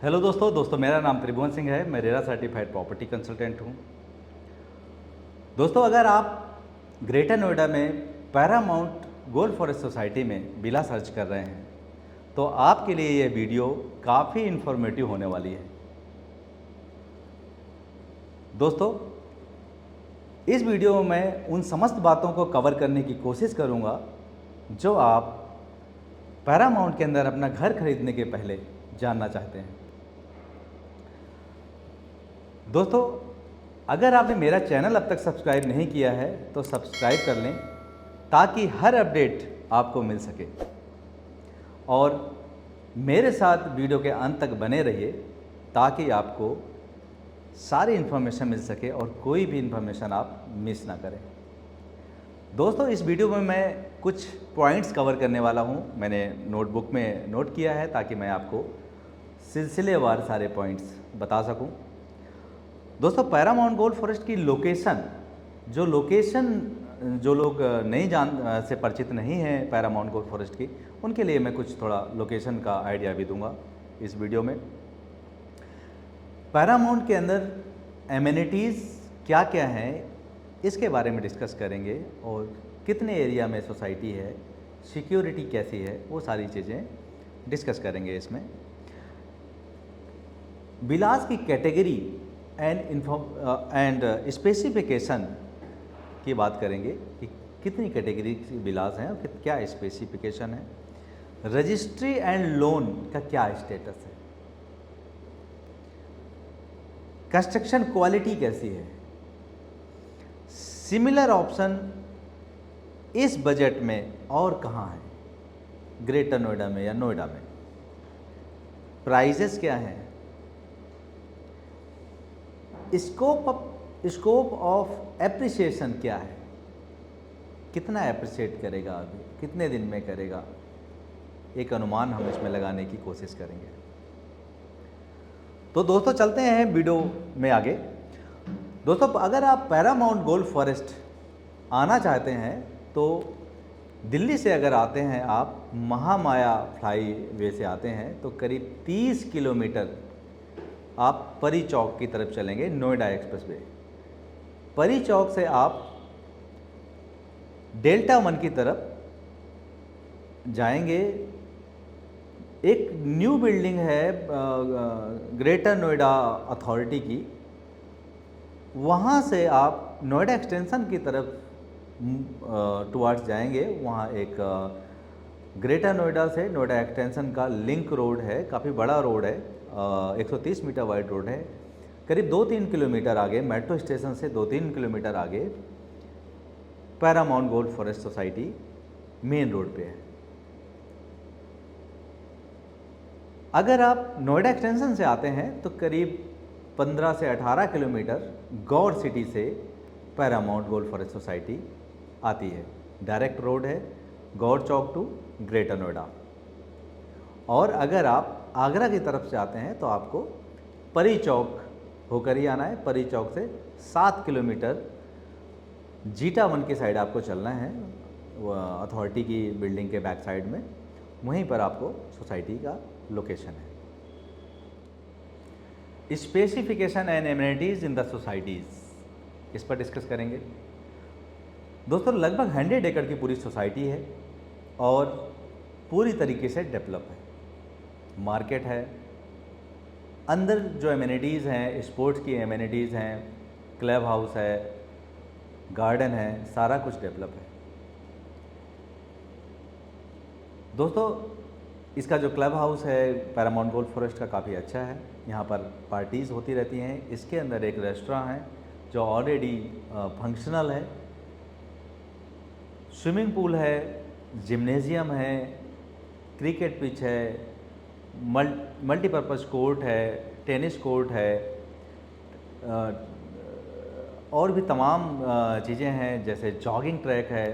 Hello दोस्तों मेरा नाम त्रिभुवन सिंह है। मैं रेरा सर्टिफाइड प्रॉपर्टी कंसल्टेंट हूँ। दोस्तों, अगर आप ग्रेटर नोएडा में पैरामाउंट गोल्ड फॉरेस्ट सोसाइटी में विला सर्च कर रहे हैं तो आपके लिए ये वीडियो काफ़ी इन्फॉर्मेटिव होने वाली है। दोस्तों, इस वीडियो में मैं उन समस्त बातों को कवर करने की कोशिश करूँगा जो आप पैरामाउंट के अंदर अपना घर खरीदने के पहले जानना चाहते हैं। दोस्तों, अगर आपने मेरा चैनल अब तक सब्सक्राइब नहीं किया है तो सब्सक्राइब कर लें ताकि हर अपडेट आपको मिल सके और मेरे साथ वीडियो के अंत तक बने रहिए ताकि आपको सारी इन्फॉर्मेशन मिल सके और कोई भी इन्फॉर्मेशन आप मिस ना करें। दोस्तों, इस वीडियो में मैं कुछ पॉइंट्स कवर करने वाला हूं। मैंने नोटबुक में नोट किया है ताकि मैं आपको सिलसिलेवार सारे पॉइंट्स बता सकूं। दोस्तों, पैरामाउंट गोल्ड फॉरेस्ट की लोकेशन जो लोग से परिचित नहीं हैं पैरामाउंट गोल्ड फॉरेस्ट की, उनके लिए मैं कुछ थोड़ा लोकेशन का आइडिया भी दूंगा इस वीडियो में। पैरामाउंट के अंदर एमिनिटीज़ क्या क्या हैं इसके बारे में डिस्कस करेंगे और कितने एरिया में सोसाइटी है, सिक्योरिटी कैसी है, वो सारी चीज़ें डिस्कस करेंगे इसमें। विलास की कैटेगरी एंड स्पेसिफिकेशन की बात करेंगे कि कितनी कैटेगरी की विलास हैं और क्या स्पेसिफिकेशन है। रजिस्ट्री एंड लोन का क्या स्टेटस है, कंस्ट्रक्शन क्वालिटी कैसी है, सिमिलर ऑप्शन इस बजट में और कहाँ है, ग्रेटर नोएडा में या नोएडा में, प्राइजेस क्या हैं, स्कोप ऑफ एप्रिसिएशन क्या है, कितना एप्रिशिएट करेगा, अभी कितने दिन में करेगा, एक अनुमान हम इसमें लगाने की कोशिश करेंगे। तो दोस्तों, चलते हैं वीडियो में आगे। दोस्तों, अगर आप पैरामाउंट गोल्ड फॉरेस्ट आना चाहते हैं तो दिल्ली से अगर आते हैं, आप महामाया फ्लाई वे से आते हैं तो करीब 30 किलोमीटर आप परी चौक की तरफ चलेंगे, नोएडा एक्सप्रेस वे। परी चौक से आप डेल्टा 1 की तरफ जाएंगे। एक न्यू बिल्डिंग है ग्रेटर नोएडा अथॉरिटी की, वहाँ से आप नोएडा एक्सटेंशन की तरफ टुवार्ड्स जाएंगे। वहाँ एक ग्रेटर नोएडा से नोएडा एक्सटेंशन का लिंक रोड है, काफ़ी बड़ा रोड है, 130 मीटर वाइड रोड है। करीब 2-3 किलोमीटर आगे, मेट्रो स्टेशन से 2-3 किलोमीटर आगे Paramount gold forest society main road पे है। अगर आप नोएडा एक्सटेंशन से आते हैं तो करीब 15 से 18 किलोमीटर गौड़ सिटी से पैरामाउंट गोल्ड फॉरेस्ट सोसाइटी आती है। डायरेक्ट रोड है गौड़ चौक टू ग्रेटर नोएडा। और अगर आप आगरा की तरफ से आते हैं तो आपको परी चौक होकर ही आना है। परी चौक से 7 किलोमीटर जीटा 1 की साइड आपको चलना है, अथॉरिटी की बिल्डिंग के बैक साइड में, वहीं पर आपको सोसाइटी का लोकेशन है। Specification and amenities in the societies, इस पर डिस्कस करेंगे। दोस्तों, लगभग 100 एकड़ की पूरी सोसाइटी है और पूरी तरीके से डेवलप है। मार्केट है, अंदर जो एमिनिटीज़ हैं, स्पोर्ट्स की एमिनिटीज़ हैं, क्लब हाउस है, गार्डन है, सारा कुछ डेवलप है। दोस्तों, इसका जो क्लब हाउस है पैरामाउंट गोल्ड फॉरेस्ट का काफ़ी अच्छा है। यहाँ पर पार्टीज़ होती रहती हैं। इसके अंदर एक रेस्टोरेंट है जो ऑलरेडी फंक्शनल है, स्विमिंग पूल है, जिम्नेजियम है, क्रिकेट पिच है, मल्टीपर्पज़ कोर्ट है, टेनिस कोर्ट है, और भी तमाम चीज़ें हैं, जैसे जॉगिंग ट्रैक है,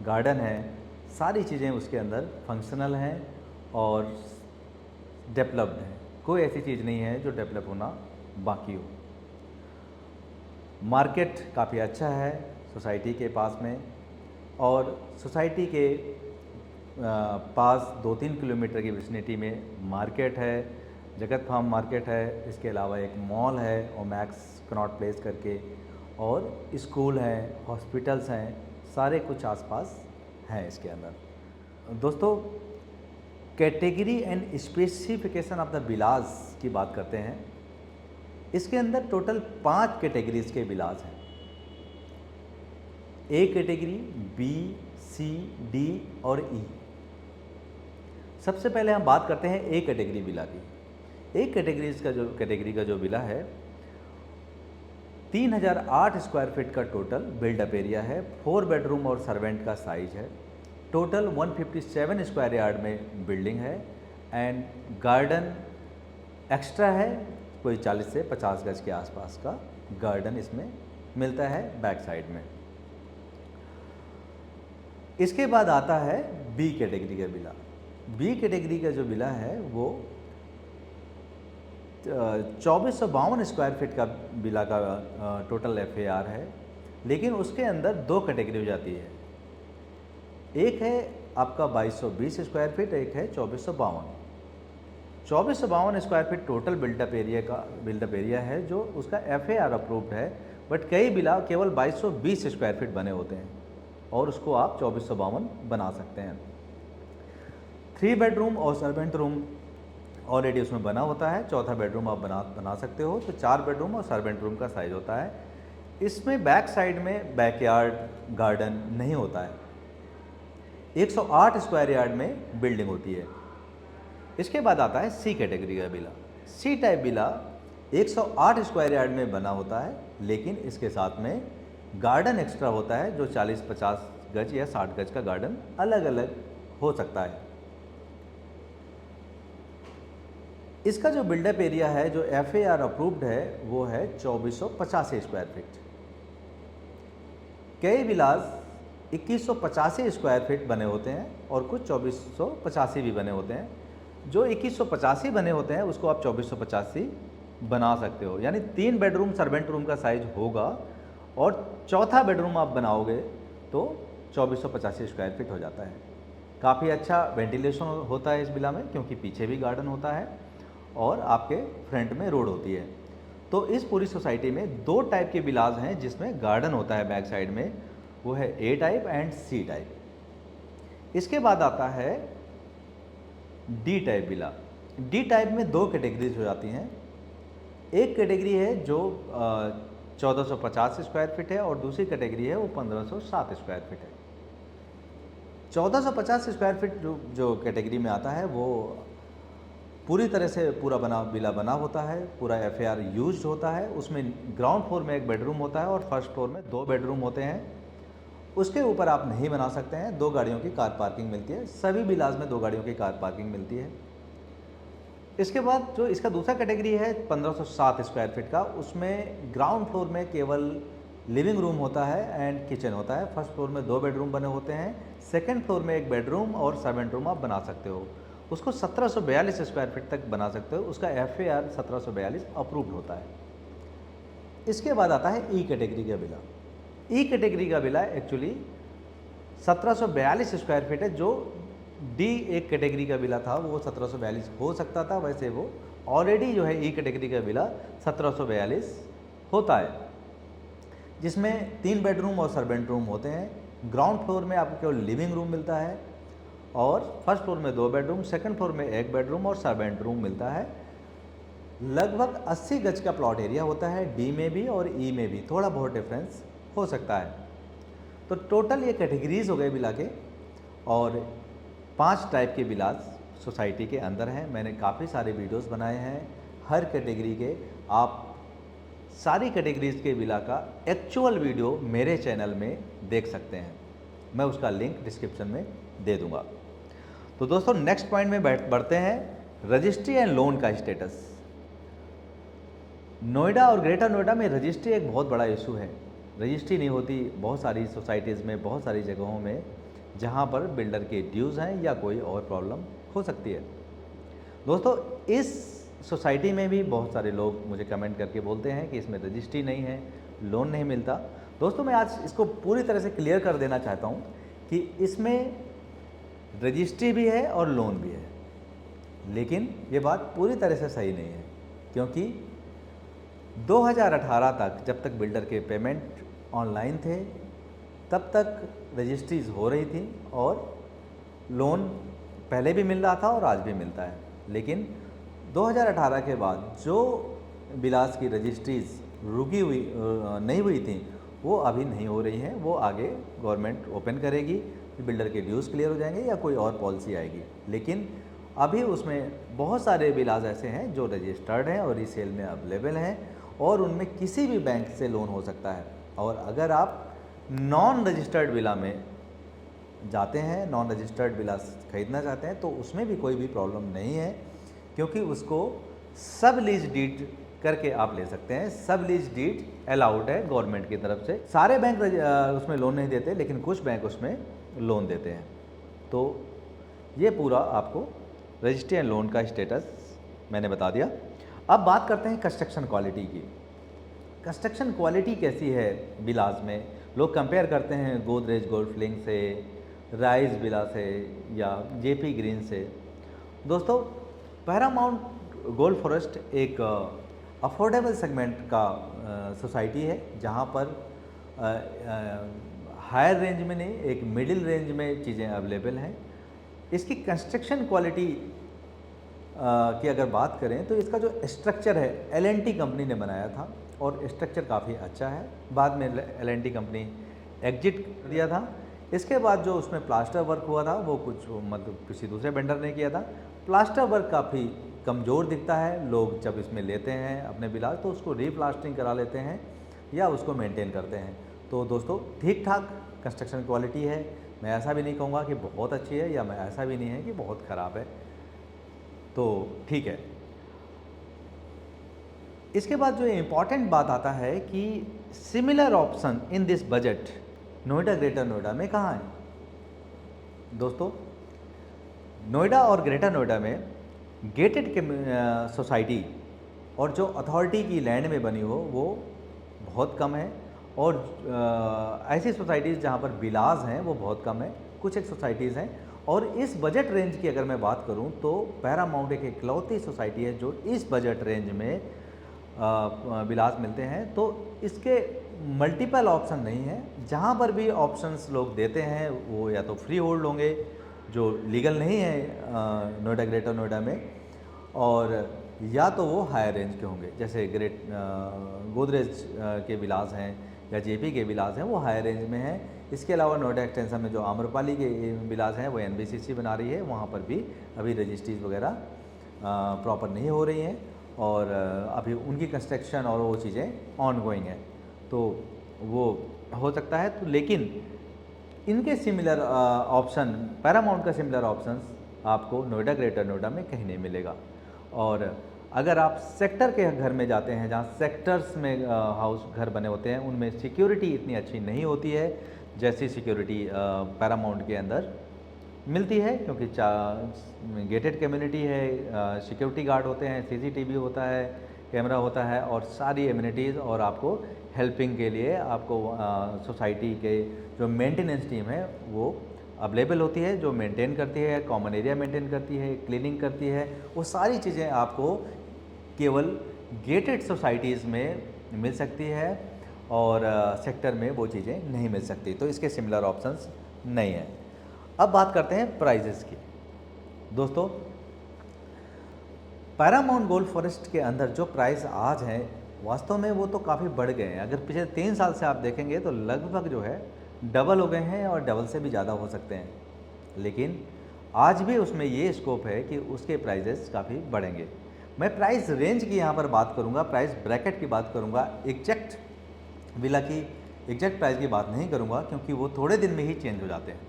गार्डन है। सारी चीज़ें उसके अंदर फंक्शनल हैं और डेवलप्ड हैं। कोई ऐसी चीज़ नहीं है जो डेवलप होना बाकी हो। मार्केट काफ़ी अच्छा है सोसाइटी के पास में, और सोसाइटी के पास 2-3 किलोमीटर की विसिनिटी में मार्केट है, जगत फार्म मार्केट है, इसके अलावा एक मॉल है ओमैक्स कनॉट प्लेस करके, और स्कूल हैं, हॉस्पिटल्स हैं, सारे कुछ आसपास हैं इसके अंदर। दोस्तों, category and specification of the Vilas की बात करते हैं। इसके अंदर टोटल 5 कैटेगरीज के विलास हैं। A category, B, C, D और ई। सबसे पहले हम बात करते हैं ए कैटेगरी विला की। ए कैटेगरी का जो विला है 3008 स्क्वायर फीट का टोटल बिल्डअप एरिया है, 4 बेडरूम और सर्वेंट का साइज है, टोटल 157 स्क्वायर यार्ड में बिल्डिंग है, एंड गार्डन एक्स्ट्रा है, कोई 40 से 50 गज के आसपास का गार्डन इसमें मिलता है बैक साइड में। इसके बाद आता है बी कैटेगरी का विला। बी कैटेगरी का जो विला है वो 2452 स्क्वायर फीट का विला का टोटल FAR है, लेकिन उसके अंदर 2 कैटेगरी हो जाती है। एक है आपका 2220 स्क्वायर फीट, एक है 2452। 2452 square feet total buildup area है जो उसका FAR अप्रूव्ड है, बट कई विला केवल 2220 स्क्वायर फीट बने होते हैं और उसको आप 2452 बना सकते हैं। 3 बेडरूम और सर्वेंट रूम ऑलरेडी उसमें बना होता है, चौथा बेडरूम आप बना सकते हो, तो 4 बेडरूम और सर्वेंट रूम का साइज होता है। इसमें बैक साइड में बैकयार्ड गार्डन नहीं होता है। 108 स्क्वायर यार्ड में बिल्डिंग होती है। इसके बाद आता है सी कैटेगरी का villa. C type villa 108 square yard में बना होता है, लेकिन इसके साथ में गार्डन एक्स्ट्रा होता है जो 40-50 गज या 60 गज का गार्डन अलग अलग हो सकता है। इसका जो बिल्डअप एरिया है जो FAR अप्रूव्ड है वो है 2485 स्क्वायर फीट। कई विलास 2185 स्क्वायर फीट बने होते हैं और कुछ 2485 भी बने होते हैं। जो 2185 बने होते हैं उसको आप 2485 बना सकते हो, यानी 3 बेडरूम सर्वेंट रूम का साइज होगा और चौथा बेडरूम आप बनाओगे तो 2485 स्क्वायर फीट हो जाता है। काफ़ी अच्छा वेंटिलेशन होता है इस विला में, क्योंकि पीछे भी गार्डन होता है और आपके फ्रंट में रोड होती है। तो इस पूरी सोसाइटी में 2 टाइप के विलास हैं जिसमें गार्डन होता है बैक साइड में, वो है ए टाइप एंड सी टाइप। इसके बाद आता है D type villa. D type में 2 कैटेगरीज हो जाती हैं। एक कैटेगरी है जो 1450 स्क्वायर फीट है और दूसरी कैटेगरी है वो 1507 स्क्वायर फीट है। 1450 स्क्वायर फीट जो कैटेगरी में आता है वो पूरी तरह से पूरा विला बना होता है, पूरा FAR यूज्ड होता है। उसमें ग्राउंड फ्लोर में 1 बेडरूम होता है और फर्स्ट फ्लोर में 2 बेडरूम होते हैं। उसके ऊपर आप नहीं बना सकते हैं, 2 गाड़ियों की कार पार्किंग मिलती है। सभी विलास में 2 गाड़ियों की कार पार्किंग मिलती है। इसके बाद जो इसका दूसरा कैटेगरी है 1507 स्क्वायर फीट का, उसमें ग्राउंड फ्लोर में केवल लिविंग रूम होता है एंड किचन होता है। फर्स्ट फ्लोर में 2 बेडरूम बने होते हैं, सेकेंड फ्लोर में 1 बेडरूम और सर्वेंट रूम आप बना सकते हो। उसको 1742 स्क्वायर फीट तक बना सकते हो, उसका FAR 1742 अप्रूव्ड होता है। इसके बाद आता है ई कैटेगरी का विला। ई कैटेगरी का विला एक्चुअली 1742 स्क्वायर फीट है। जो डी एक कैटेगरी का विला था वो 1742 हो सकता था, वैसे वो ऑलरेडी जो है ई कैटेगरी का विला 1742 होता है, जिसमें 3 बेडरूम और सर्वेंट रूम होते हैं। ग्राउंड फ्लोर में आपको केवल लिविंग रूम मिलता है और फर्स्ट फ्लोर में 2 बेडरूम, सेकंड फ्लोर में 1 बेडरूम और सर्वेंट रूम मिलता है। लगभग 80 गज का प्लॉट एरिया होता है, डी में भी और ई में भी थोड़ा बहुत डिफरेंस हो सकता है। तो टोटल ये कैटेगरीज हो गए विला के, और 5 टाइप के विलास सोसाइटी के अंदर हैं। मैंने काफ़ी सारे वीडियोस बनाए हैं हर कैटेगरी के। आप सारी कैटेगरीज के विला का एक्चुअल वीडियो मेरे चैनल में देख सकते हैं, मैं उसका लिंक डिस्क्रिप्शन में दे दूंगा। तो दोस्तों नेक्स्ट पॉइंट में बढ़ते हैं, रजिस्ट्री एंड लोन का स्टेटस। नोएडा और ग्रेटर नोएडा में रजिस्ट्री एक बहुत बड़ा इशू है। रजिस्ट्री नहीं होती बहुत सारी सोसाइटीज़ में, बहुत सारी जगहों में, जहां पर बिल्डर के ड्यूज़ हैं या कोई और प्रॉब्लम हो सकती है। दोस्तों इस सोसाइटी में भी बहुत सारे लोग मुझे कमेंट करके बोलते हैं कि इसमें रजिस्ट्री नहीं है, लोन नहीं मिलता। दोस्तों मैं आज इसको पूरी तरह से क्लियर कर देना चाहता हूँ कि इसमें रजिस्ट्री भी है और लोन भी है। लेकिन ये बात पूरी तरह से सही नहीं है, क्योंकि 2018 तक जब तक बिल्डर के पेमेंट ऑनलाइन थे तब तक रजिस्ट्रीज हो रही थी और लोन पहले भी मिल रहा था और आज भी मिलता है। लेकिन 2018 के बाद जो बिलास की रजिस्ट्रीज रुकी हुई नहीं हुई थी वो अभी नहीं हो रही हैं, वो आगे गवर्नमेंट ओपन करेगी, बिल्डर के ड्यूज़ क्लियर हो जाएंगे या कोई और पॉलिसी आएगी। लेकिन अभी उसमें बहुत सारे बिलास ऐसे हैं जो रजिस्टर्ड हैं और रीसेल में अवेलेबल हैं और उनमें किसी भी बैंक से लोन हो सकता है। और अगर आप नॉन रजिस्टर्ड विला में जाते हैं, नॉन रजिस्टर्ड विला खरीदना चाहते हैं, तो उसमें भी कोई भी प्रॉब्लम नहीं है, क्योंकि उसको सब लीज डीड करके आप ले सकते हैं। सब लीज डीड अलाउड है गवर्नमेंट की तरफ से। सारे बैंक उसमें लोन नहीं देते, लेकिन कुछ बैंक उसमें लोन देते हैं। तो ये पूरा आपको रजिस्ट्री एंड लोन का स्टेटस मैंने बता दिया। अब बात करते हैं कंस्ट्रक्शन क्वालिटी की। कंस्ट्रक्शन क्वालिटी कैसी है बिलास में? लोग कंपेयर करते हैं गोदरेज गोल्ड फ्लिंग से, राइज विला से या जेपी ग्रीन से। दोस्तों, पैरामाउंट गोल्ड फॉरेस्ट एक अफोर्डेबल सेगमेंट का सोसाइटी है, जहां पर हायर रेंज में नहीं, एक मिडिल रेंज में चीज़ें अवेलेबल हैं। इसकी कंस्ट्रक्शन क्वालिटी की अगर बात करें तो इसका जो स्ट्रक्चर है L&T कंपनी ने बनाया था और स्ट्रक्चर काफ़ी अच्छा है। बाद में L&T कंपनी एग्जिट कर दिया था। इसके बाद जो उसमें प्लास्टर वर्क हुआ था वो कुछ मतलब किसी दूसरे वेंडर ने किया था। प्लास्टर वर्क काफ़ी कमज़ोर दिखता है। लोग जब इसमें लेते हैं अपने बिलास तो उसको रीप्लास्टरिंग करा लेते हैं या उसको मेंटेन करते हैं। तो दोस्तों, ठीक ठाक कंस्ट्रक्शन क्वालिटी है। मैं ऐसा भी नहीं कहूँगा कि बहुत अच्छी है, या मैं ऐसा भी नहीं है कि बहुत ख़राब है। तो ठीक है। इसके बाद जो इम्पॉर्टेंट बात आता है कि similar option in this budget Noida, greater Noida में कहाँ है? दोस्तों, नोएडा और ग्रेटर नोएडा में गेटेड सोसाइटी और जो अथॉरिटी की लैंड में बनी हो वो बहुत कम है, और ऐसी सोसाइटीज़ जहाँ पर विलास हैं वो बहुत कम है। कुछ एक सोसाइटीज़ हैं। और इस बजट रेंज की अगर मैं बात करूं तो पैरामाउंट एक इकलौती सोसाइटी है जो इस बजट रेंज में विलास मिलते हैं। तो इसके मल्टीपल ऑप्शन नहीं है। जहां पर भी ऑप्शंस लोग देते हैं वो या तो फ्री होल्ड होंगे जो लीगल नहीं है नोएडा, ग्रेटर नोएडा में, और या तो वो हायर रेंज के होंगे। जैसे गोदरेज के विलास हैं या जेपी के विलास हैं, वो हायर रेंज में हैं। इसके अलावा नोएडा एक्सटेंशन में जो आम्रपाली के विलास हैं वो NBCC बना रही है, वहाँ पर भी अभी रजिस्ट्रीज वगैरह प्रॉपर नहीं हो रही हैं और अभी उनकी कंस्ट्रक्शन और वो चीज़ें ऑन गोइंग हैं, तो वो हो सकता है। तो लेकिन इनके सिमिलर ऑप्शन, पैरामाउंट का सिमिलर ऑप्शंस आपको नोएडा, ग्रेटर नोएडा में कहीं नहीं मिलेगा। और अगर आप सेक्टर के घर में जाते हैं, जहाँ सेक्टर्स में हाउस घर बने होते हैं, उनमें सिक्योरिटी इतनी अच्छी नहीं होती है जैसी सिक्योरिटी पैरामाउंट के अंदर मिलती है, क्योंकि गेटेड कम्युनिटी है, सिक्योरिटी गार्ड होते हैं, CCTV होता है, कैमरा होता है और सारी एमिनिटीज़, और आपको हेल्पिंग के लिए आपको सोसाइटी के जो मेंटेनेंस टीम है वो अवेलेबल होती है, जो मेंटेन करती है, कॉमन एरिया मेंटेन करती है, क्लीनिंग करती है। वो सारी चीज़ें आपको केवल गेटेड सोसाइटीज़ में मिल सकती है और सेक्टर में वो चीज़ें नहीं मिल सकती। तो इसके सिमिलर ऑप्शंस नहीं हैं। अब बात करते हैं प्राइजेस की। दोस्तों, पैरामाउंट गोल्ड फॉरेस्ट के अंदर जो प्राइस आज हैं वास्तव में वो तो काफ़ी बढ़ गए हैं। अगर पिछले 3 साल से आप देखेंगे तो लगभग जो है डबल हो गए हैं और डबल से भी ज़्यादा हो सकते हैं। लेकिन आज भी उसमें ये स्कोप है कि उसके प्राइजेस काफ़ी बढ़ेंगे। मैं प्राइस रेंज की यहाँ पर बात करूँगा, प्राइस ब्रैकेट की बात करूँगा, एग्जैक्ट विला की एग्जैक्ट प्राइस की बात नहीं करूँगा, क्योंकि वो थोड़े दिन में ही चेंज हो जाते हैं।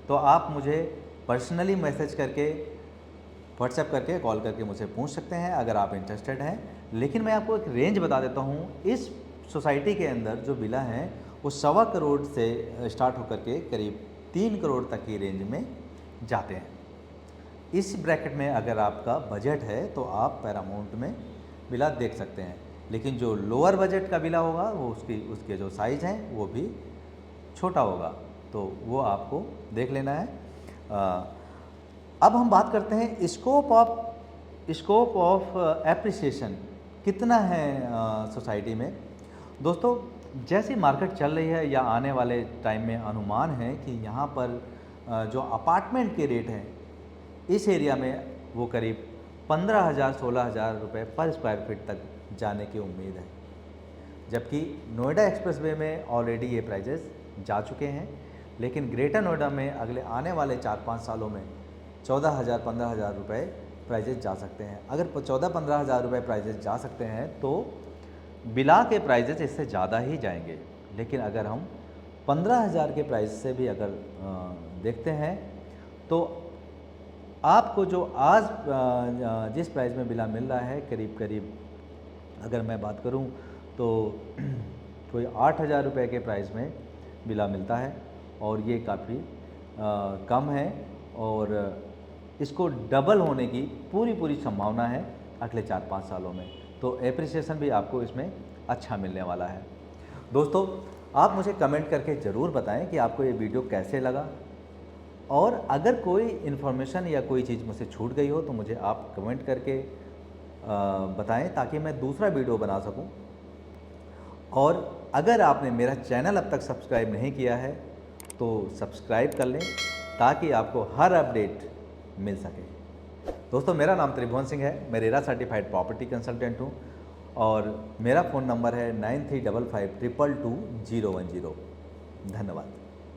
तो आप मुझे पर्सनली मैसेज करके, व्हाट्सएप करके, कॉल करके मुझसे पूछ सकते हैं अगर आप इंटरेस्टेड हैं। लेकिन मैं आपको एक रेंज बता देता हूँ। इस सोसाइटी के अंदर जो विला हैं वो 1.25 करोड़ से स्टार्ट होकर के करीब 3 करोड़ तक की रेंज में जाते हैं। इस ब्रैकेट में अगर आपका बजट है तो आप पैरामाउंट में विला देख सकते हैं। लेकिन जो लोअर बजट का विला होगा वो उसके जो साइज़ हैं वो भी छोटा होगा, तो वो आपको देख लेना है। अब हम बात करते हैं scope of scope of appreciation कितना है सोसाइटी में। दोस्तों, जैसी मार्केट चल रही है या आने वाले टाइम में अनुमान है कि यहाँ पर जो अपार्टमेंट के रेट हैं इस एरिया में वो करीब 15,000 16,000 रुपये पर स्क्वायर फीट तक जाने की उम्मीद है, जबकि नोएडा एक्सप्रेसवे में ऑलरेडी ये प्राइजेस जा चुके हैं। लेकिन ग्रेटर नोएडा में अगले आने वाले 4-5 सालों में 14,000 15,000 रुपये प्राइजेस जा सकते हैं। अगर 14-15 हज़ार रुपये प्राइजेस जा सकते हैं तो बिला के प्राइजेस इससे ज़्यादा ही जाएंगे। लेकिन अगर हम 15,000 के प्राइस से भी अगर देखते हैं तो आपको जो आज जिस प्राइस में बिला मिल रहा है करीब करीब अगर मैं बात करूं तो कोई 8,000 रुपये के प्राइस में बिला मिलता है और ये काफ़ी कम है और इसको डबल होने की पूरी संभावना है अगले 4-5 सालों में। तो एप्रिसिएशन भी आपको इसमें अच्छा मिलने वाला है। दोस्तों, आप मुझे कमेंट करके ज़रूर बताएं कि आपको ये वीडियो कैसे लगा, और अगर कोई इन्फॉर्मेशन या कोई चीज़ मुझसे छूट गई हो तो मुझे आप कमेंट करके बताएं ताकि मैं दूसरा वीडियो बना सकूं। और अगर आपने मेरा चैनल अब तक सब्सक्राइब नहीं किया है तो सब्सक्राइब कर लें ताकि आपको हर अपडेट मिल सके। दोस्तों, मेरा नाम त्रिभुवन सिंह है, मैं रेरा सर्टिफाइड प्रॉपर्टी कंसल्टेंट हूँ और मेरा फ़ोन नंबर है 9355 222 010। धन्यवाद।